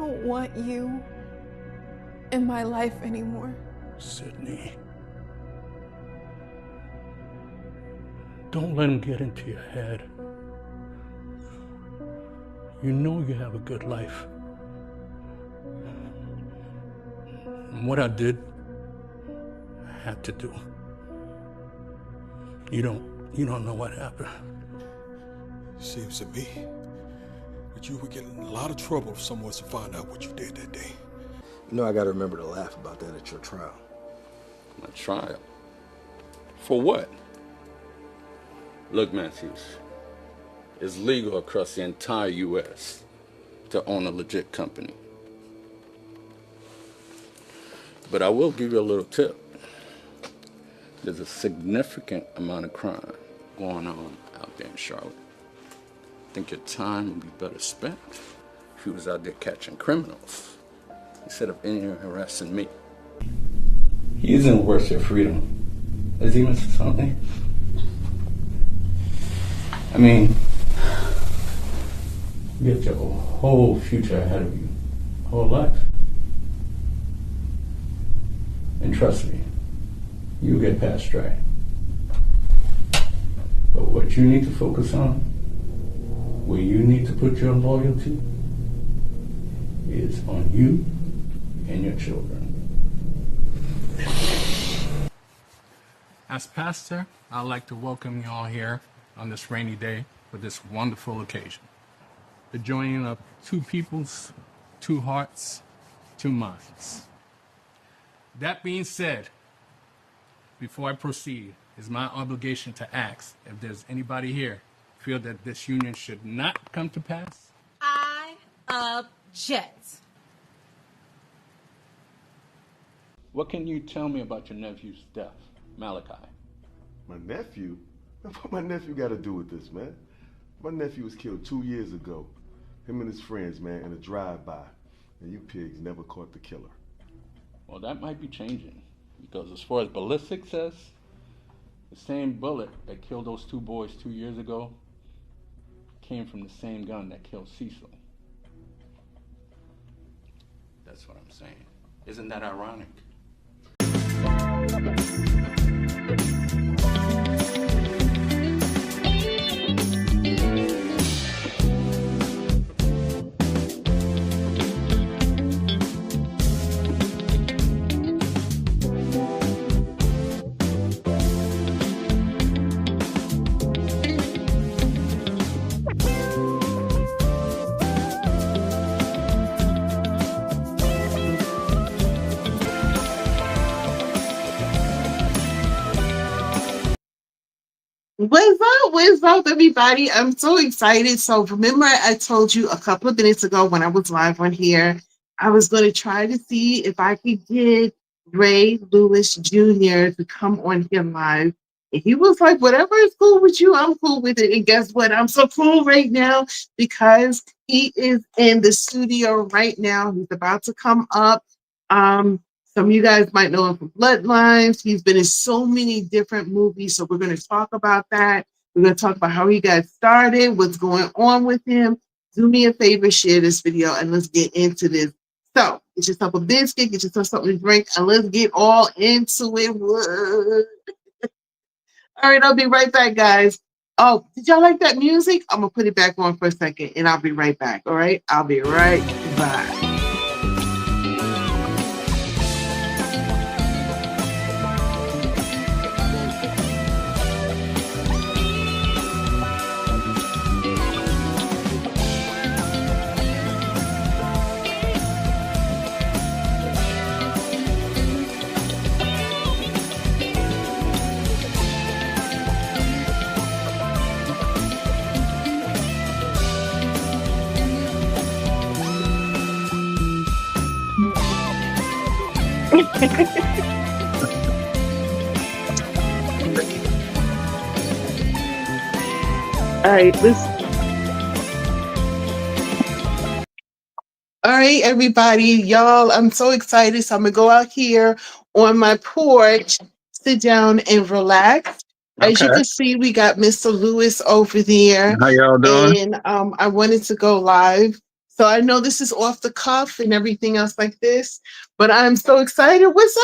don't want you in my life anymore. Sydney, don't let him get into your head. You know you have a good life. And what I did, I had to do. You don't know what happened. Seems to me that you would get in a lot of trouble if someone was to find out what you did that day. You know I gotta remember to laugh about that at your trial. My trial? For what? Look, Matthews, it's legal across the entire U.S. to own a legit company. But I will give you a little tip. There's a significant amount of crime going on out there in Charlotte. I think your time would be better spent if you was out there catching criminals instead of in here harassing me. He isn't worth your freedom. Is he, Mr. Something? I mean, you got your whole future ahead of you, whole life. And trust me, you'll get past Stray. But what you need to focus on, where you need to put your loyalty, is on you and your children. As pastor, I'd like to welcome you all here on this rainy day for this wonderful occasion. The joining of two peoples, two hearts, two minds. That being said, before I proceed, it's my obligation to ask if there's anybody here feel that this union should not come to pass. I object. What can you tell me about your nephew's death, Malachi? My nephew? What my nephew got to do with this, man? My nephew was killed 2 years ago. Him and his friends, man, in a drive-by. And you pigs never caught the killer. Well, that might be changing, because as far as ballistics says, the same bullet that killed those two boys 2 years ago came from the same gun that killed Cecil. That's what I'm saying. Isn't that ironic? What's up, everybody? I'm so excited. So remember, I told you a couple of minutes ago when I was live on here, I was going to try to see if I could get Ray Lewis Jr. to come on here live. And he was like, whatever is cool with you, I'm cool with it. And guess what? I'm so cool right now because he is in the studio right now. He's about to come up. Some of you guys might know him from Bloodlines. He's been in so many different movies. So we're going to talk about that. We're going to talk about how he got started, what's going on with him. Do me a favor, share this video, and let's get into this. So get yourself a biscuit, get yourself something to drink, and let's get all into it. All right, I'll be right back, guys. Oh, did y'all like that music? I'm going to put it back on for a second, and I'll be right back, all right? I'll be right back. All right, everybody, y'all, I'm so excited. So I'm going to go out here on my porch, sit down and relax. As you can see, we got Mr. Lewis over there. How y'all doing? And I wanted to go live. So I know this is off the cuff and everything else like this, but I'm so excited. What's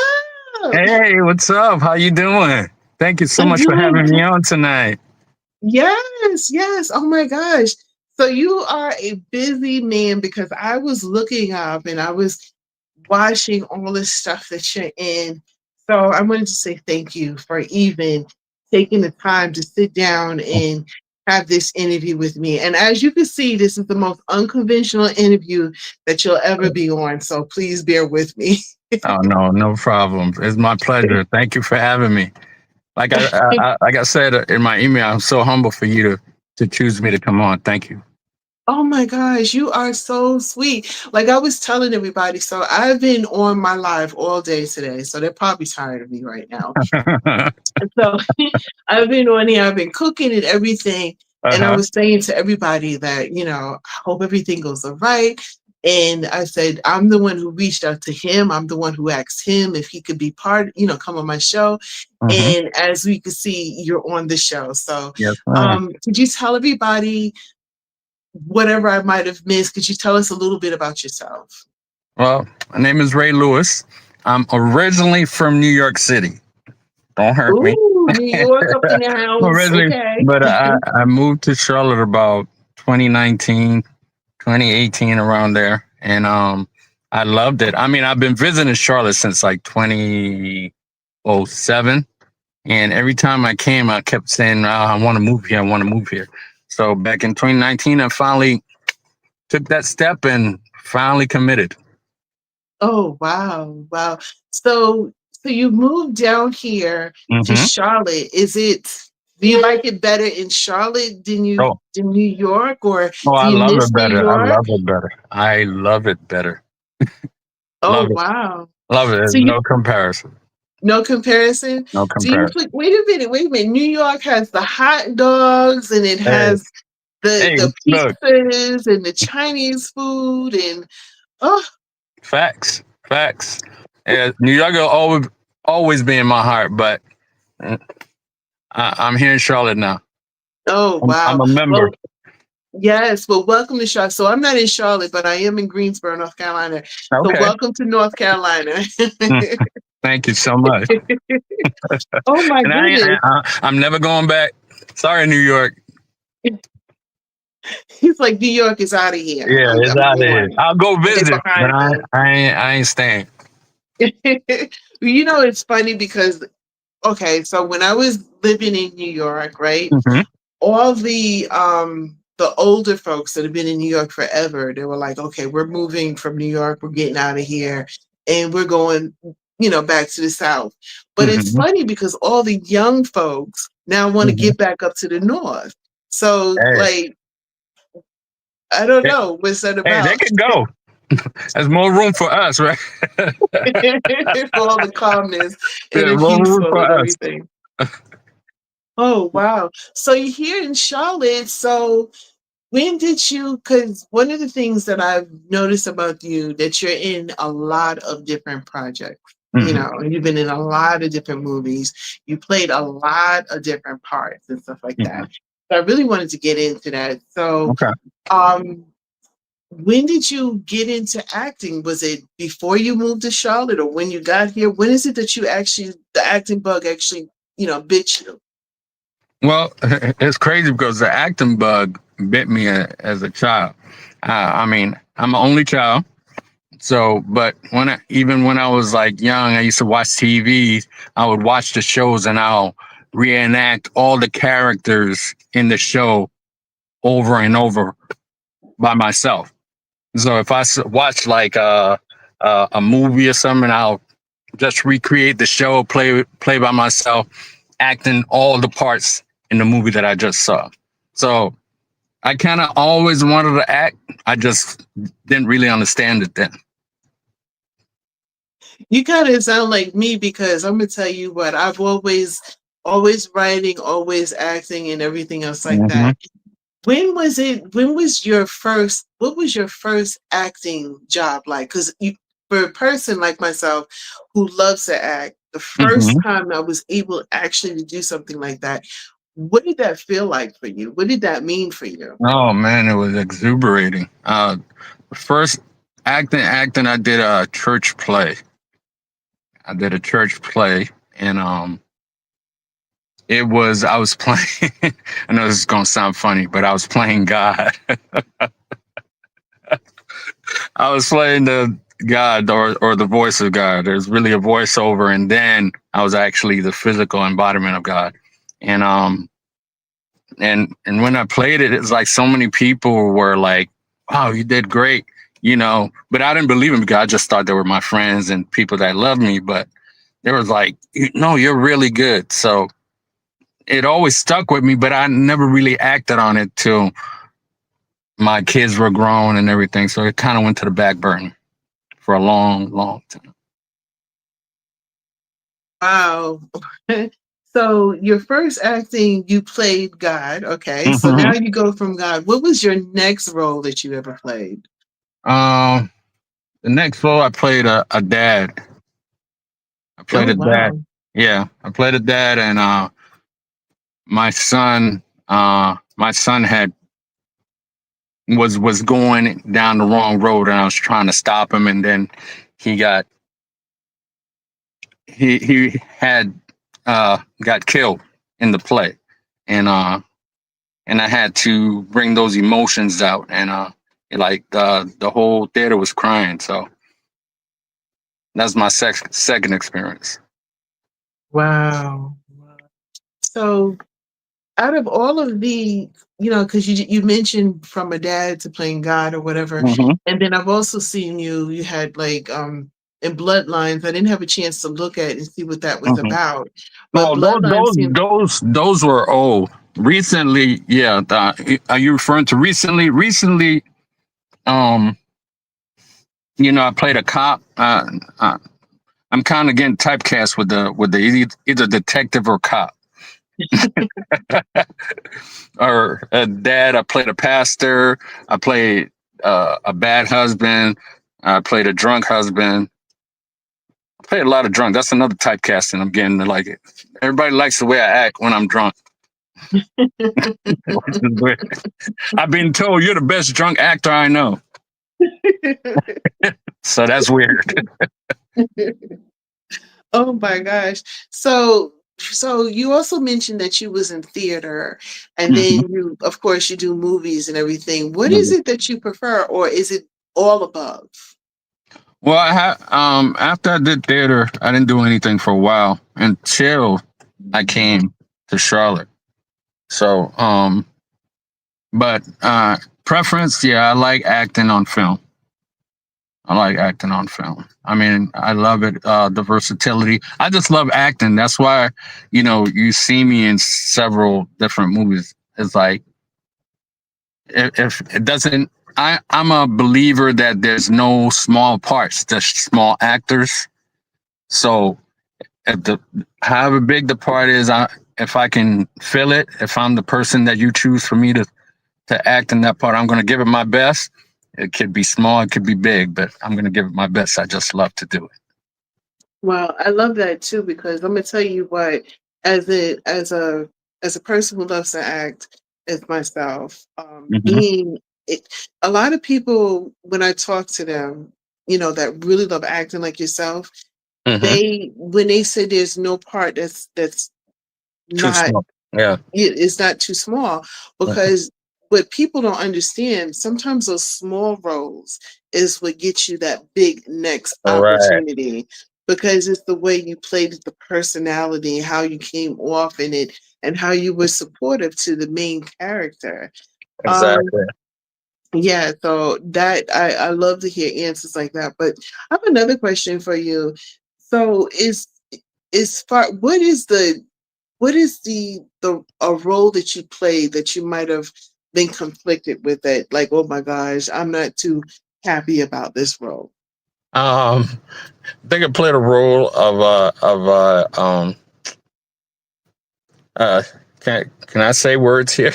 up? Hey, what's up? How you doing? Thank you so I'm much for doing having me on tonight. yes, yes. Oh my gosh. So you are a busy man because I was looking up and I was watching all this stuff that you're in. So I wanted to say thank you for even taking the time to sit down and have this interview with me. And as you can see, this is the most unconventional interview that you'll ever be on. So please bear with me. Oh no, no problem. It's my pleasure. Thank you for having me. Like I said in my email, I'm so humble for you to choose me to come on. Thank you. Oh my gosh, you are so sweet. Like I was telling everybody, so I've been on my live all day today, so they're probably tired of me right now. So I've been on here, I've been cooking and everything. And I Uh-huh. was saying to everybody that, I hope everything goes all right. And I said, I'm the one who reached out to him. I'm the one who asked him if he could be come on my show. Hmm. And as we could see, you're on the show. So Yes, ma'am. could you tell everybody whatever I might have missed? Could you tell us a little bit about yourself? Well, my name is Ray Lewis. I'm originally from New York City. Don't hurt me. Ooh, New York up in the house. Originally, Okay. but I moved to Charlotte about 2019, 2018, around there, and I loved it. I mean, I've been visiting Charlotte since like 2007, and every time I came, I kept saying, oh, I want to move here. I want to move here. So back in 2019, I finally took that step and finally committed. Oh, wow. Wow. So you moved down here to Hmm. Charlotte. Do you like it better in Charlotte Oh, than New York, or oh, do I you love miss it New better. I York? love it better. I love it better. Oh, Love it. wow. Love it. There's So you no comparison. no comparison. No So you comparison. wait a minute. New York has the hot dogs and it Hey, has the hey, the look, pizzas and the Chinese food and oh facts, facts. Yeah, New York will always be in my heart, but uh, I'm here in Charlotte now. oh I'm wow. a member. Well, yes, well, welcome to Charlotte. So I'm not in Charlotte, but I am in Greensboro, North Carolina. So Okay. welcome to North Carolina. Mm, thank you so much. Oh my And goodness. I'm never going back. Sorry, New York. He's like, New York is out of here. Yeah, it's I'm out of here. going. I'll go Get visit, but behind me. I ain't staying. It's funny because okay, so when I was living in New York, right? Hmm. All the older folks that have been in New York forever, they were like, okay, we're moving from New York, we're getting out of here, and we're going, back to the South. But it's Hmm. funny because all the young folks now want to Hmm. get back up to the North. So, Hey, like, I don't hey, know what's that hey, they about. can go. There's more room for us, right? For all the calmness and There's the more room peaceful for and us. everything. Oh wow! So you're here in Charlotte. So when did you? Because one of the things that I've noticed about you that you're in a lot of different projects. Hmm. And you've been in a lot of different movies. You played a lot of different parts and stuff like Hmm. that. So I really wanted to get into that. So, Okay. um, when did you get into acting? Was it before you moved to Charlotte, or when you got here? When is it that the acting bug actually, bit you? Well, it's crazy because the acting bug bit me as a child. I mean, I'm an only child. So, but even when I was like young, I used to watch TV. I would watch the shows and I'll reenact all the characters in the show over and over by myself. So if I watch like a movie or something, I'll just recreate the show, play by myself, acting all the parts in the movie that I just saw. So I kind of always wanted to act. I just didn't really understand it then. You kind of sound like me because I'm gonna tell you what, I've always writing, always acting, and everything else like Hmm. that. What was your first acting job like? Because for a person like myself who loves to act, the first Hmm. time I was able actually to do something like that, What did that feel like for you? What did that mean for you? Oh man, it was exuberating. First acting, I did a church play. I did a church play, and I was playing. I know this is gonna sound funny, but I was playing God. I was playing the God or the voice of God. There's really a voiceover, and then I was actually the physical embodiment of God. And and when I played it, it's like so many people were like, "Wow, you did great," you know. But I didn't believe them because I just thought they were my friends and people that loved me. But they was like, "No, you're really good." So it always stuck with me, but I never really acted on it till my kids were grown and everything. So it kind of went to the back burner for a long, long time. Wow. So your first acting, you played God. Okay. So now Mm-hmm. you go from God. What was your next role that you ever played? Um, the next role I played a dad. I played Oh, a dad. wow. Yeah, I played a dad, and my son, my son had was going down the wrong road, and I was trying to stop him, and then he got he had got killed in the play, and I had to bring those emotions out, and like the whole theater was crying. So that's my second experience. Wow. So out of all of the, because you mentioned from a dad to playing God or whatever, Mm-hmm. and then I've also seen you had like in Bloodlines. I didn't have a chance to look at and see what that was Mm-hmm. about, but No, Bloodlines seemed. those were old. Recently, yeah. Are you referring to recently? Recently, um, I played a cop. I'm kind of getting typecast with the either detective or cop. Or a dad. I played a pastor. I played a bad husband. I played a drunk husband. I played a lot of drunk. That's another typecasting I'm getting. Like it. Everybody likes the way I act when I'm drunk. I've been told you're the best drunk actor I know. So that's weird. Oh my gosh. So you also mentioned that you was in theater and Mhm. then you of course you do movies and everything. What is Mhm. it that you prefer or is it all above? Well, after I did theater, I didn't do anything for a while until I came to Charlotte. So, but preference, yeah, I like acting on film. I like acting on film. I mean, I love it. The versatility. I just love acting. That's why, you see me in several different movies. It's like if it doesn't, I'm a believer that there's no small parts, just small actors. So if however big the part is, if I can fill it, if I'm the person that you choose for me to act in that part, I'm going to give it my best. It could be small, it could be big, but I'm going to give it my best. I just love to do it. Well, I love that too because I'm gonna tell you what, as a person who loves to act as myself, Hmm. being it, a lot of people when I talk to them, that really love acting like yourself, Hmm. they when they say there's no part that's Too not small. Yeah. it's not too small because what people don't understand sometimes those small roles is what gets you that big next All right. opportunity because it's the way you played the personality how you came off in it and how you were supportive to the main character. um Exactly. yeah, so that I love to hear answers like that, but I have another question for you. So is far what is the a role that you played that you might have been conflicted with it? Like, oh my gosh, I'm not too happy about this role. I think I played a role uh can I say words here?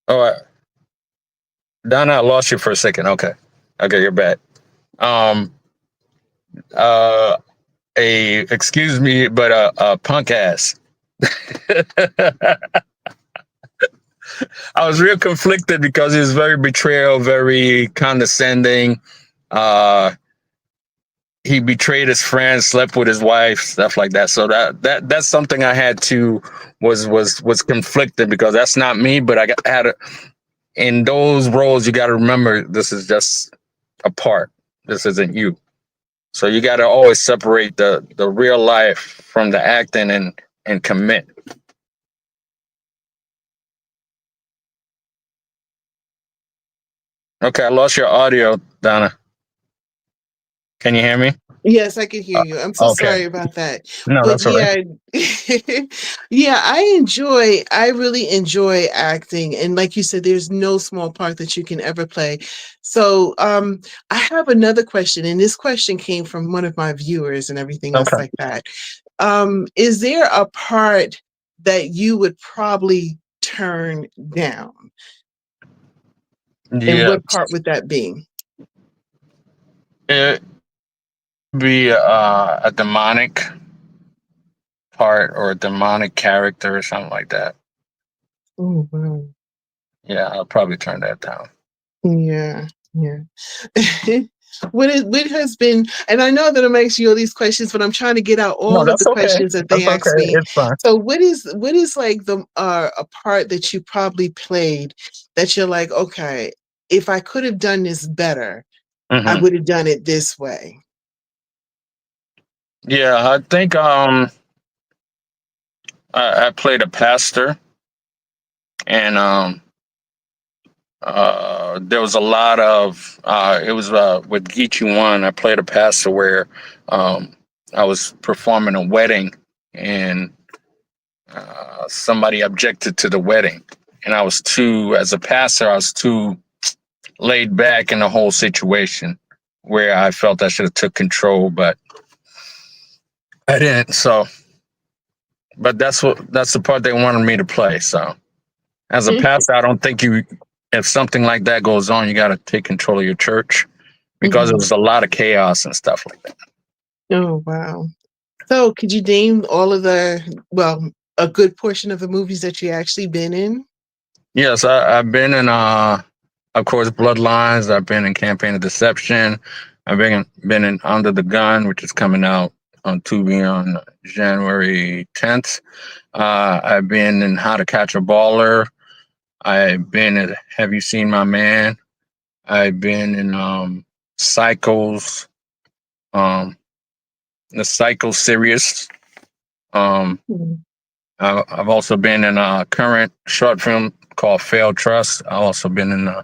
All right. Donna, I lost you for a second. Okay. Okay, you're back. Um uh excuse me, but a punk ass. I was real conflicted because he was very betrayal, very condescending. He betrayed his friends, slept with his wife, stuff like that. So that's something I had to was conflicted because that's not me. But in those roles, you got to remember this is just a part. This isn't you. So you got to always separate the real life from the acting and commit. Okay, I lost your audio, Donna. Can you hear me? Yes, I can hear you. I'm so Okay. sorry about that. No, But that's all right. yeah, I really enjoy acting. And like you said, there's no small part that you can ever play. So I have another question, and this question came from one of my viewers and everything else Okay. like that. Is there a part that you would probably turn down? And Yeah, what part would that be? it be a demonic part or a demonic character or something like that. Oh, wow. Yeah, I'll probably turn that down. Yeah, yeah. What has been, and I know that I'm asking you all these questions, but I'm trying to get out No, all of the that's okay. questions that they That's asked okay. me. It's fine. So what is like the a part that you probably played that you're like, okay, if I could have done this better, I would have done it this way. Yeah, I think I played a pastor, and there was a lot of it was with Geechee One. I played a pastor where I was performing a wedding, and somebody objected to the wedding, and as a pastor, I was too laid back in the whole situation, where I felt I should have took control, but I didn't. So, but that's the part they wanted me to play. So, as a pastor, I don't think if something like that goes on, you got to take control of your church because there was a lot of chaos and stuff like that. Oh, wow. So could you name all of a good portion of the movies that you actually been in? Yes, I've been in, of course, Bloodlines. I've been in Campaign of Deception. I've been in Under the Gun, which is coming out on Tubi on January 10th. I've been in How to Catch a Baller. I've been in Have You Seen My Man? I've been in Cycles, the Cycle series. I've also been in a current short film called Failed Trust. I've also been in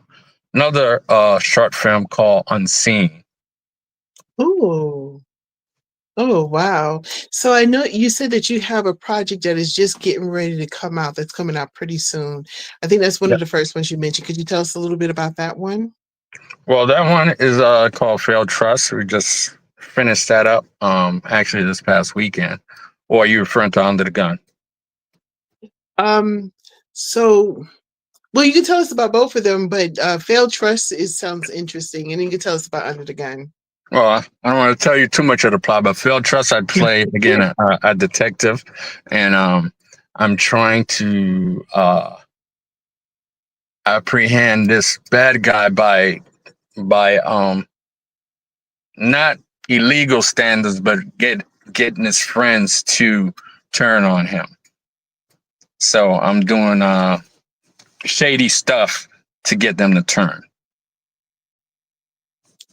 another short film called Unseen. Ooh. Oh, wow. So I know you said that you have a project that is just getting ready to come out, that's coming out pretty soon. I think that's one Yeah. of the first ones you mentioned. Could you tell us a little bit about that one? Well, that one is called Failed Trust. We just finished that up actually this past weekend. Or are you referring to Under the Gun? So well, you can tell us about both of them, but Failed Trust sounds interesting, and you can tell us about Under the Gun. Well, I don't want to tell you too much of the plot, but Failed Trust, I play again a detective, and I'm trying to apprehend this bad guy by not illegal standards, but getting his friends to turn on him. So I'm doing shady stuff to get them to turn.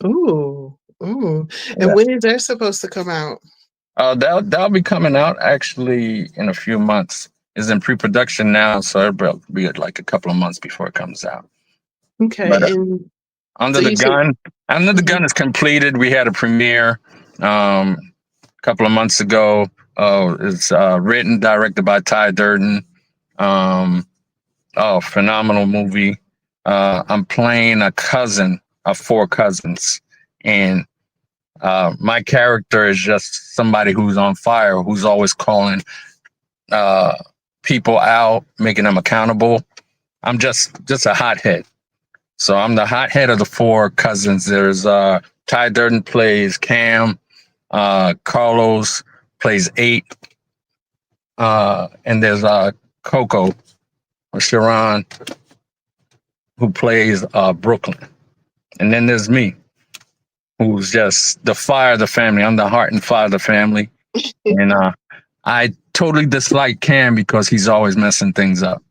Ooh. And Yeah. when is that supposed to come out? That'll be coming out actually in a few months. It's in pre-production now, so it'll be like a couple of months before it comes out. Okay, But and Under so the you said Gun, is completed. We had a premiere a couple of months ago. It's written, directed by Ty Durden. Phenomenal movie. I'm playing a cousin of four cousins, and my character is just somebody who's on fire, who's always calling people out, making them accountable. I'm just a hothead. So I'm the hothead of the four cousins. There's Ty Durden plays Cam. Carlos plays 8. And there's Coco or Sharon who plays Brooklyn. And then there's me, who's just the fire of the family. I'm the heart and fire of the family. And I totally dislike Cam because he's always messing things up.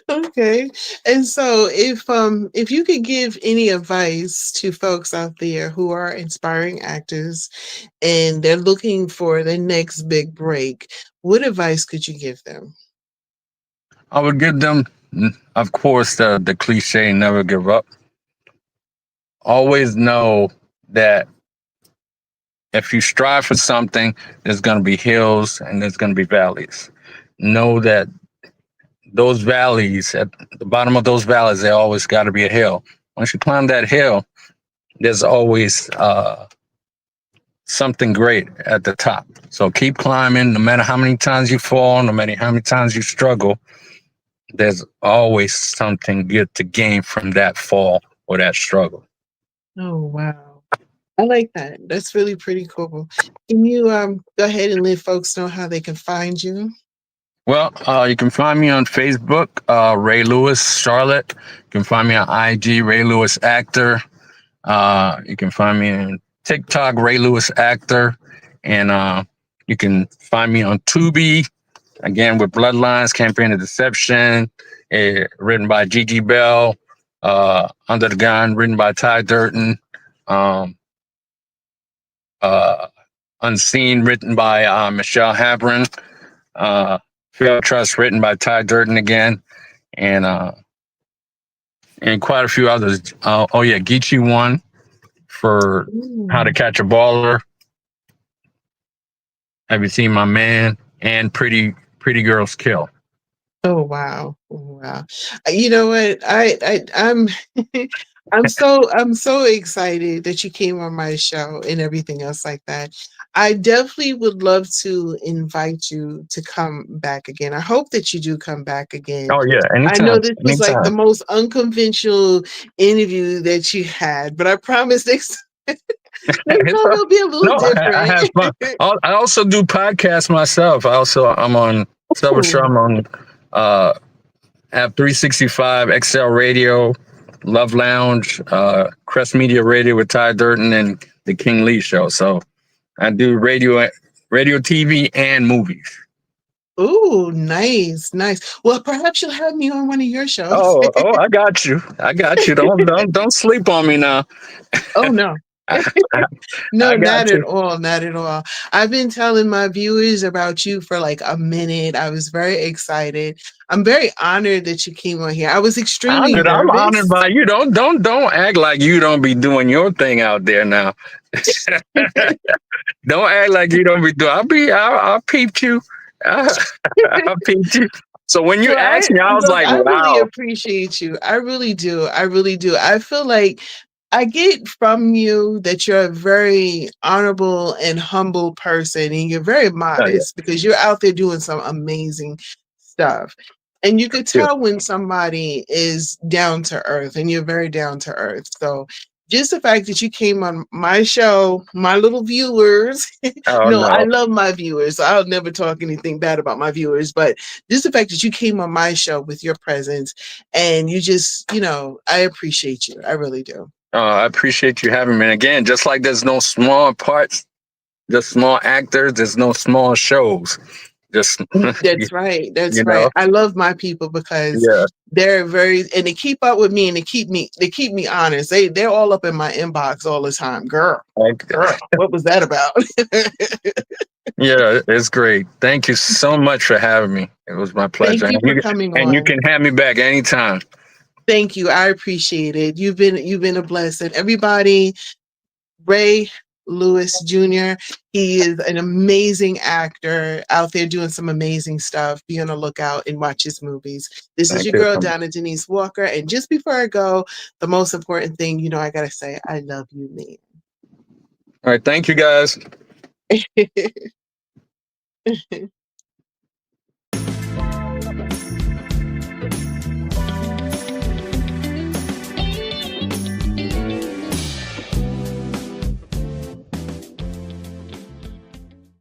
Okay. And so if you could give any advice to folks out there who are inspiring actors and they're looking for the next big break, what advice could you give them? I would give them, of course, the cliche, never give up. Always know that if you strive for something, there's going to be hills and there's going to be valleys. Know that those valleys, at the bottom of those valleys, there always got to be a hill. Once you climb that hill, there's always something great at the top. So keep climbing, no matter how many times you fall, no matter how many times you struggle, there's always something good to gain from that fall or that struggle. Oh, wow. I like that. That's really pretty cool. Can you go ahead and let folks know how they can find you? Well, you can find me on Facebook, Ray Lewis Charlotte. You can find me on IG, Ray Lewis Actor. You can find me on TikTok, Ray Lewis Actor. And you can find me on Tubi, again, with Bloodlines, Campaign of Deception, written by Gigi Bell. Under the Gun, written by Ty Durden. Unseen, written by Michelle Habron. Fair Trust, written by Ty Durden again, and quite a few others. Geechee 1 for How to Catch a Baller. Have you seen My Man? And Pretty Girls Kill. Oh, wow. Oh, wow. You know what? I'm I'm so excited that you came on my show and everything else like that. I definitely would love to invite you to come back again. I hope that you do come back again. Oh yeah, I know anytime. this was like the most unconventional interview that you had, but I promise next time will be a little different. I have fun. I also do podcasts myself. I'm on several shows. I'm on App 365, XL Radio, Love Lounge, Crest Media Radio with Ty Durden, and the King Lee Show. So I do radio, TV, and movies. Ooh, nice. Well, perhaps you'll have me on one of your shows. Oh, I got you. Don't sleep on me now. Oh no. No, not at all. Not at all. I've been telling my viewers about you for like a minute. I was very excited. I'm very honored that you came on here. I was extremely nervous. I'm honored by you. Don't act like you don't be doing your thing out there now. Don't act like you don't be doing. I'll peep you. I'll peep you. So when you asked me, I was like, wow. I really appreciate you. I really do. I feel like I get from you that you're a very honorable and humble person, and you're very modest because you're out there doing some amazing stuff. And you could tell when somebody is down to earth, and you're very down to earth. So just the fact that you came on my show, my little viewers, I love my viewers. So I'll never talk anything bad about my viewers, but just the fact that you came on my show with your presence and you just, I appreciate you. I really do. I appreciate you having me. And again, just like there's no small parts, just small actors, there's no small shows. That's right. That's right. I love my people because they're and they keep up with me and they keep me honest. They're all up in my inbox all the time. Girl, what was that about? Yeah, it's great. Thank you so much for having me. It was my pleasure. Thank you for coming on. And you can have me back anytime. Thank you. I appreciate it. You've been a blessing. Everybody, Ray Lewis Jr. He is an amazing actor out there doing some amazing stuff. Be on the lookout and watch his movies. This is your girl, Donna Denise Walker. And just before I go, the most important thing, I got to say, I love you, man. All right. Thank you, guys.